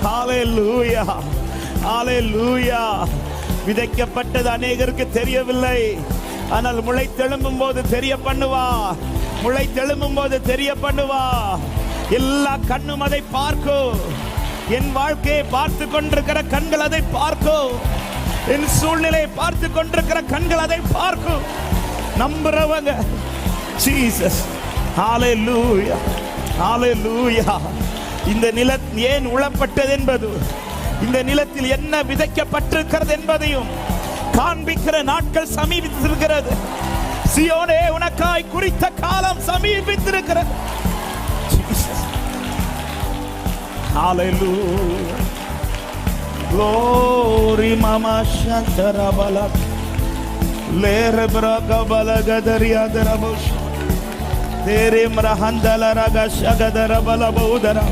ஹalleluya ஹalleluya. விதைக்கப்பட்டது அநேகருக்கு தெரியவில்லை, ஆனால் முளை தெழும்பும் போது தெரிய பண்ணுவா. முளை தெழும்பும் போது தெரிய பண்ணுவா. எல்லா கண்ணும் அதை பார்க்கும். என் வாழ்க்கையை பார்த்து கொண்டிருக்கிற கண்கள் அதை பார்க்கும். என் சூழ்நிலையை பார்த்து கொண்டிருக்கிற கண்கள் அதை பார்க்கும். நம்புறவங்க ஜீசஸ். ஹalleluya ஹalleluya. இந்த நிலம் ஏன் உழப்பட்டது என்பது, இந்த நிலத்தில் என்ன விதைக்கப்பட்டிருக்கிறது என்பதையும் காண்பிக்கிற நாட்கள் சமீபித்திருக்கிறது. சியோனே, உனக்காய் குறித்த காலம் சமீபித்திருக்கிறது. Hallelujah. Glory mama shantarabala lere braga balagadaria darabush tere mrahandala raga shagadara bala bodara